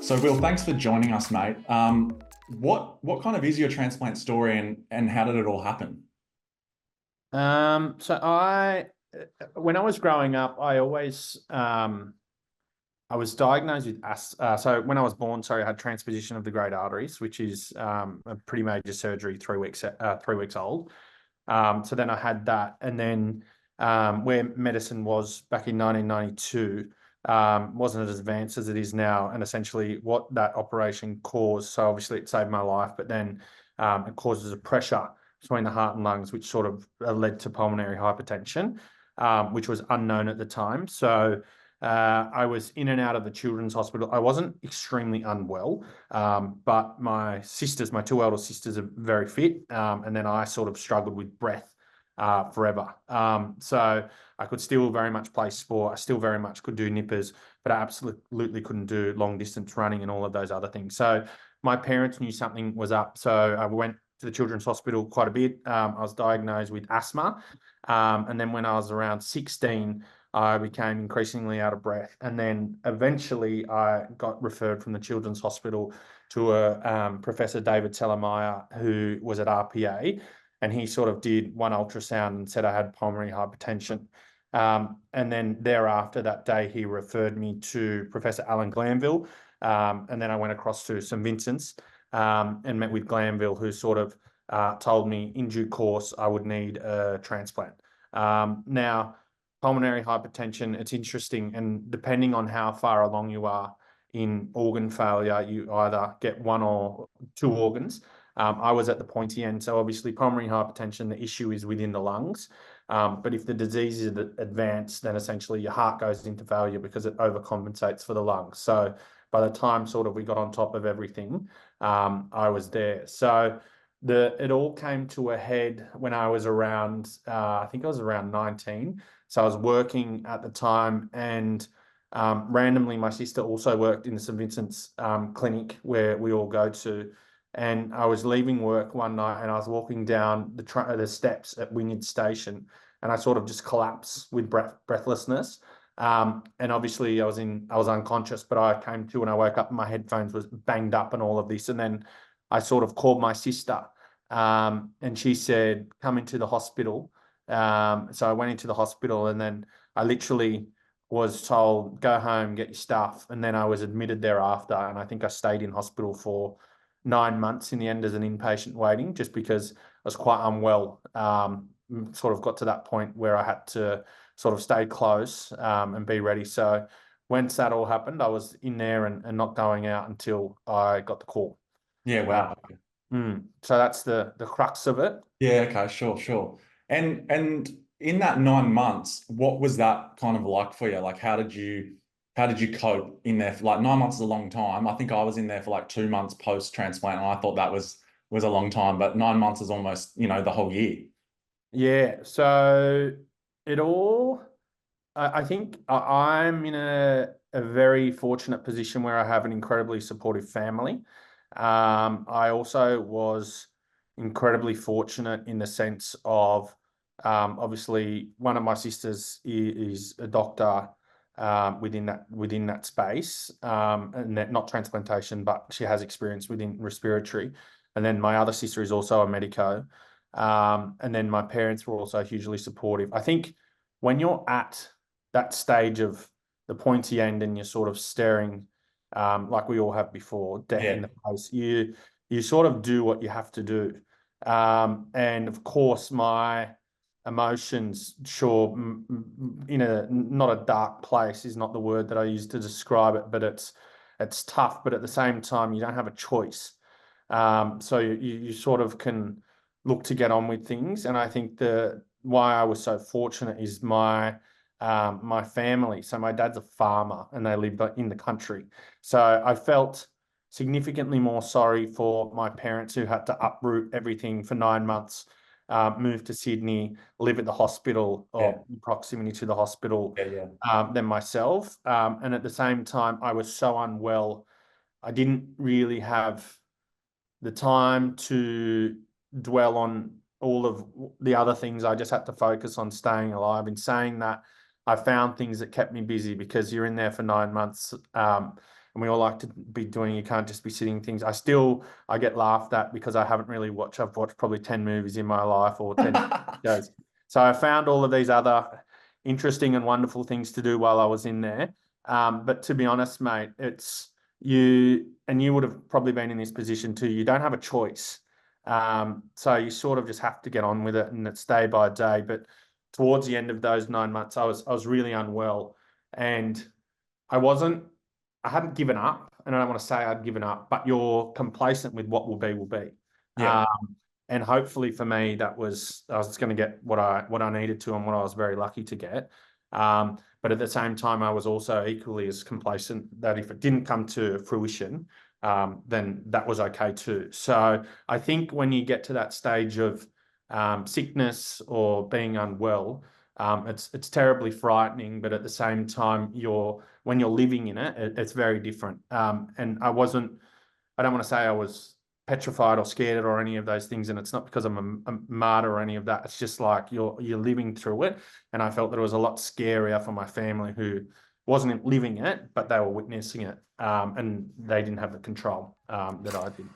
So, Will, thanks for joining us, mate. What kind of is your transplant story and how did it all happen? So when I was growing up, I was diagnosed with so when I was born, sorry, I had transposition of the great arteries, which is a pretty major surgery, 3 weeks old. So then I had that, and then where medicine was back in 1992 wasn't as advanced as it is now, and essentially what that operation caused. So obviously it saved my life, but then it causes a pressure between the heart and lungs, which sort of led to pulmonary hypertension, which was unknown at the time. So I was in and out of the children's hospital. I wasn't extremely unwell, but my sisters, my two elder sisters, are very fit, and then I sort of struggled with breath forever. So I could still very much play sport. I still very much could do nippers, but I absolutely couldn't do long distance running and all of those other things. So my parents knew something was up. So I went to the children's hospital quite a bit. I was diagnosed with asthma. And then when I was around 16, I became increasingly out of breath. And then eventually I got referred from the children's hospital to a Professor David Tellermeyer, who was at RPA. And he sort of did one ultrasound and said I had pulmonary hypertension. And then thereafter that day, he referred me to Professor Alan Glanville. And then I went across to St. Vincent's and met with Glanville, who sort of told me in due course I would need a transplant. Now, pulmonary hypertension, it's interesting, and depending on how far along you are in organ failure, you either get one or two organs. I was at the pointy end, so obviously pulmonary hypertension, the issue is within the lungs. But if the disease is advanced, then essentially your heart goes into failure because it overcompensates for the lungs. So by the time sort of we got on top of everything, I was there. So it all came to a head when I was around, I think I was around 19. So I was working at the time, and randomly my sister also worked in the St. Vincent's clinic where we all go to. And I was leaving work one night and I was walking down the steps at Wynyard Station, and I sort of just collapsed with breathlessness. And obviously I was unconscious, but I came to and I woke up and my headphones was banged up and all of this. And then I sort of called my sister, and she said, come into the hospital. So I went into the hospital, and then I literally was told, go home, get your stuff. And then I was admitted thereafter. And I think I stayed in hospital for 9 months in the end as an inpatient waiting, just because I was quite unwell. Sort of got to that point where I had to sort of stay close and be ready. So once that all happened, I was in there and not going out until I got the call. Yeah, Uh, wow. so that's the crux of it. Yeah, okay, sure, sure. And in that 9 months, what was that kind of like for you? Like how did you cope in there? Like 9 months is a long time. I think I was in there for like 2 months post-transplant, and I thought that was a long time, but 9 months is almost, the whole year. Yeah. So it all, I think I'm in a very fortunate position where I have an incredibly supportive family. I also was incredibly fortunate in the sense of obviously one of my sisters is a doctor within that space, and not transplantation, but she has experience within respiratory. And then my other sister is also a medico. And then my parents were also hugely supportive. I think when you're at that stage of the pointy end and you're sort of staring, like we all have before, death in Yeah. the face, you sort of do what you have to do. And of course, my emotions, sure, in a not a dark place is not the word that I use to describe it, but it's tough. But at the same time, you don't have a choice. So you sort of can look to get on with things. And I think the why I was so fortunate is my family. So my dad's a farmer and they live in the country. So I felt significantly more sorry for my parents who had to uproot everything for 9 months, move to Sydney, live at the hospital Yeah. or proximity to the hospital, Yeah, yeah. than myself. And at the same time, I was so unwell. I didn't really have the time to dwell on all of the other things. I just had to focus on staying alive. In saying that, I found things that kept me busy because you're in there for 9 months. and we all like to be doing. You can't just be sitting things. I get laughed at because I haven't really watched. I've watched probably 10 movies in my life or 10 shows. So I found all of these other interesting and wonderful things to do while I was in there. But to be honest, mate, it's you, and you would have probably been in this position too. You don't have a choice. So you sort of just have to get on with it, and it's day by day. But towards the end of those 9 months, I was really unwell, and I wasn't. I hadn't given up, and I don't want to say I'd given up, but you're complacent with what will be will be. Yeah. And hopefully for me, I was going to get what I needed to, and what I was very lucky to get. But at the same time, I was also equally as complacent that if it didn't come to fruition, then that was okay too. So I think when you get to that stage of sickness or being unwell, it's terribly frightening, but at the same time, when you're living in it, it's very different. And I don't want to say I was petrified or scared or any of those things, and it's not because I'm a martyr or any of that. It's just like you're living through it, and I felt that it was a lot scarier for my family who wasn't living it, but they were witnessing it, and they didn't have the control that I did.